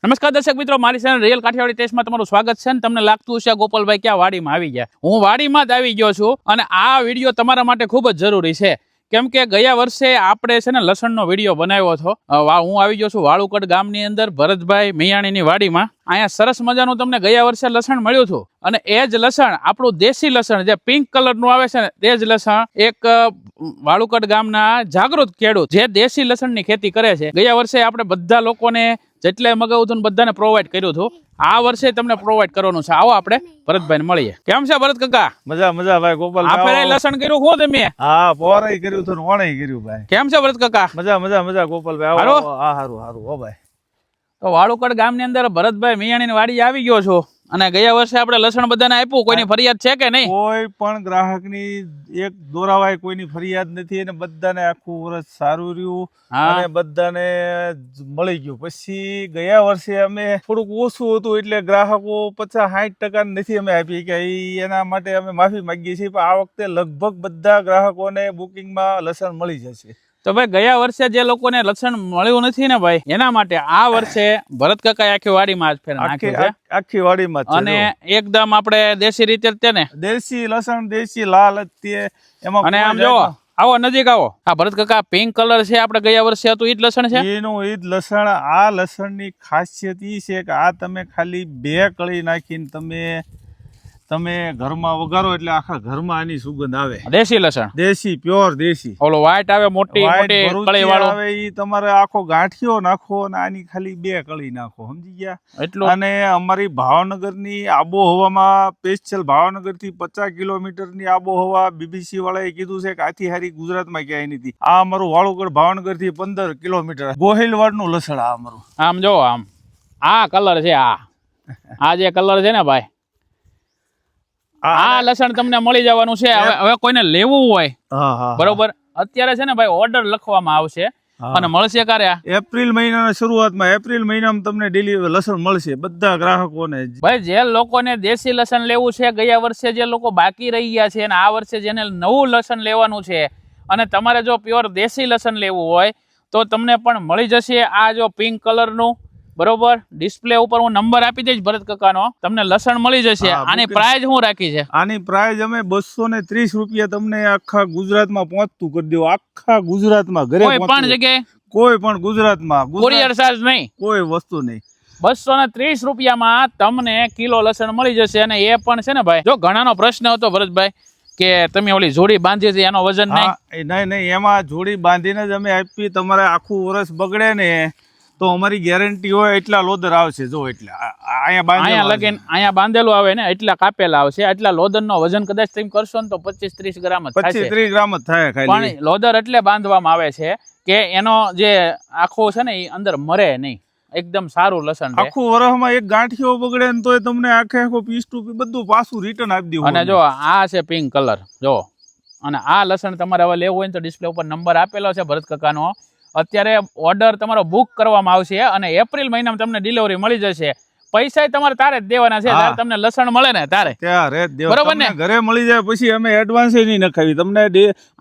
નમસ્કાર દર્શક મિત્રો, મારી ચેનલ રિયલ કાઠિયાવાડી ટેસ્ટમાં તમારું સ્વાગત છે. તમને લાગતું હશે ગોપાલભાઈ ક્યાં વાડીમાં આવી ગયા. હું વાડીમાં જ આવી ગયો છું અને આ વિડીયો તમારા માટે ખૂબ જ જરૂરી છે. કેમ કે ગયા વર્ષે આપણે છે ને લસણનો વિડીયો બનાવ્યો હતો. હું આવી ગયો છું વાળુકડ ગામની અંદર ભરતભાઈ મિયાણીની વાડીમાં. અહીંયા સરસ મજાનું તમને ગયા વર્ષે લસણ મળ્યું હતું અને એ જ લસણ આપણું દેશી લસણ જે પિંક કલરનું આવે છે ને તે જ લસણ એક વાળુકડ ગામના જાગૃત ખેડૂત જે દેશી લસણની ખેતી કરે છે, ગયા વર્ષે આપણે બધા લોકોને જેટલે મગાવું હતું બધાને પ્રોવાઈડ કર્યું હતું. આ વર્ષે તમને પ્રોવાઈડ કરવાનું છે. આવો આપણે ભરતભાઈ મળીએ. કેમ છે ભરત કાકા? મજા મજા ભાઈ. ગોપાલ આપણે લસણ કર્યું હું તમે? હા, પોરાઈ કર્યું હતું, ઓણાઈ કર્યું ભાઈ. કેમ છે ભરત કાકા? મજા મજા મજા ગોપાલભાઈ. આવો. હા, હારું હારું હો ભાઈ. તો વાળુકડ ગામની અંદર ભરતભાઈ મિયાણીની વાડી આવી ગયો છો અને ગયા વર્ષે આપણે લસણ બધાને આપ્યું. કોઈની ફરિયાદ છે કે નહીં? કોઈ પણ ગ્રાહકની એક દોરાવાય કોઈની ફરિયાદ નથી અને બધાને આખું વર્ષ સારું રહ્યું અને બધાને મળી ગયું. પછી ગયા વર્ષે અમે થોડુંક ઓછું હતું એટલે ગ્રાહકો 50-60% નથી અમે આપી કે એના માટે અમે માફી માંગીએ છીએ. પણ આ વખતે લગભગ બધા ગ્રાહકોને બુકિંગમાં લસણ મળી જશે. તો ભાઈ ગયા વર્ષે જે લોકોને લસણ મળ્યું નથી ને ભાઈ, એના માટે આ વર્ષે ભરત કાકાએ આખી વાડીમાં જ ફેર નાખ્યું છે. આખી વાડીમાં અને એકદમ આપણે દેશી રીતે જ ને દેશી લસણ, દેશી લાલ જ એમાં. અને આમ જો આવો નજીક આવો. આ ભરત કાકા પિંક કલર છે, આપણે ગયા વર્ષે હતું ઈ જ લસણ છે. એનું ઈ જ લસણ. આ લસણની ખાસિયત ઈ છે કે આ તમે ખાલી 2 કળી નાખીને તમે ઘરમાં વઘારો એટલે આખા ઘરમાં આની સુગંધ આવે. દેશી લસણ, દેશી પ્યોર દેશી. ઓલો વ્હાઈટ આવે મોટી મોટી કળી વાળો આવે ઈ તમારે આખો ગાંઠિયો નાખો અને આની ખાલી 2 કળી નાખો, સમજી ગયા? એટલું. અને અમારી ભાવનગરની આબોહવામાં સ્પેશિયલ ભાવનગરથી 50 કિલોમીટરની આબોહવા બીબીસી વાળાએ કીધું છે કે આથી હારી ગુજરાતમાં ક્યાંય નથી. આ અમારું વાળુકડ ભાવનગરથી 15 કિલોમીટર ગોહિલવાડનું લસણ. આ અમારું આમ જો આમ આ કલર છે. આ જે કલર છે ને ભાઈ, આ લસણ તમને મળી જવાનું છે. હવે કોઈને લેવું હોય બરોબર, અત્યારે છે ને ભાઈ ઓર્ડર લખવામાં આવશે અને મળશે ક્યારે? એપ્રિલ મહિનાના શરૂઆતમાં. એપ્રિલ મહિનામાં તમને ડિલિવરી લસણ મળશે બધા ગ્રાહકોને. ભાઈ જે લોકોને દેશી લસણ લેવું છે, ગયા વર્ષે જે લોકો બાકી રહી ગયા છે અને આ વર્ષે જેને નવું લસણ લેવાનું છે અને તમારે જો પ્યોર દેશી લસણ લેવું હોય તો તમને પણ મળી જશે. આ જો પિંક કલરનું બરોબર, ડિસ્પ્લે ઉપર હું નંબર આપી દઈશ ભરત કાકાનો, તમને લસણ મળી જશે. આની પ્રાઇસ શું રાખી છે? આની પ્રાઇસ અમે 230 રૂપિયા તમને આખા ગુજરાતમાં પહોંચતું કરી દો. આખા ગુજરાતમાં ઘરે કોઈ પણ જગ્યાએ, કોઈ પણ ગુજરાતમાં કુરિયર ચાર્જ નહીં, કોઈ વસ્તુ નહીં. 230 રૂપિયામાં તમને કિલો લસણ મળી જશે. અને એ પણ છે ને ભાઈ, જો ઘણાનો પ્રશ્ન હતો ભરતભાઈ કે તમે ઓલી જોડી બાંધી હતી એનો વજન નહીં. નહીં, એમાં જોડી બાંધીને જ અમે આપી. તમારે આખું વર્ષ બગડે ને તો અમારી ગેરંટી હોય એટલા લોદર આવશે. જો એટલે અહીંયા બાંધેલું આવે ને એટલા કાપેલા આવશે. એટલા લોદર નો વજન કદાચ તમે કરશો ને તો 25-30 ગ્રામ જ થાય. 25-30 ગ્રામ જ થાય. પણ લોદર એટલે બાંધવામાં આવે છે કે એનો જે આખો છે ને એ અંદર મરે નહીં, એકદમ સારું લસણ. આખું વર્ષમાં એક ગાંઠિયો બગડે ને તોય તમને આખો પીસ ટુ પીસ બધું પાછું રિટર્ન આપી દેવું. અને જો આ છે પિંક કલર જો, અને આ લસણ તમારે હવે લેવું હોય ને તો ડિસ્પ્લે ઉપર નંબર આપેલો છે ભરત કાકાનો. અત્યારે ઓર્ડર તમારો બુક કરવામાં આવશે અને એપ્રિલ મહિનામાં તમને ડિલિવરી મળી જશે. પૈસા તમારે તારે જ દેવાના છે, ત્યારે તમને લસણ મળે ને તારે બરોબર ને. ઘરે મળી જાય પછી અમે એડવાન્સ નહીં નખાવી તમને.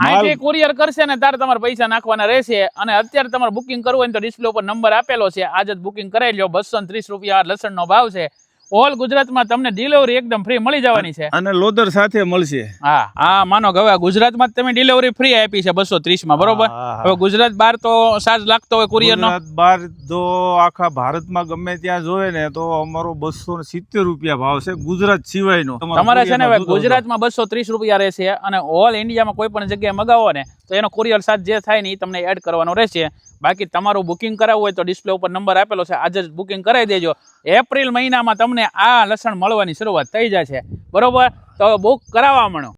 અહીંથી કુરિયર કરશે ને ત્યારે તમારે પૈસા નાખવાના રહેશે. અને અત્યારે તમારે બુકિંગ કરવું હોય તો ડિસ્પ્લે ઉપર નંબર આપેલો છે, આજે જ બુકિંગ કરાવી લો. 230 રૂપિયા લસણનો ભાવ છે. ઓલ ગુજરાતમાં તમને ડિલિવરી એકદમ ફ્રી મળી જવાની છે અને લોદર સાથે મળશે. હા, માનો કે હવે ગુજરાતમાં તમે ડિલિવરી ફ્રી આપી છે 230 માં બરોબર. હવે ગુજરાત બહાર તો ચાર્જ લાગતો હોય કુરિયર નો. બહાર જો આખા ભારતમાં ગમે ત્યાં જોવે ને તો અમારો 270 રૂપિયા ભાવ છે ગુજરાત સિવાયનો. તમારે છે ને ગુજરાતમાં 230 રૂપિયા રહેશે અને ઓલ ઇન્ડિયામાં કોઈ પણ જગ્યાએ મગાવો ને તો એનો કુરિયર ચાર્જ જે થાય ને એ તમને એડ કરવાનો રહેશે. બાકી તમારું બુકિંગ કરાવવું હોય તો ડિસ્પ્લે ઉપર નંબર આપેલો છે, આજે જ બુકિંગ કરાવી દેજો. એપ્રિલ મહિનામાં તમને આ લસણ મળવાની શરૂઆત થઈ જશે બરોબર. તો બુક કરાવવા માંડો.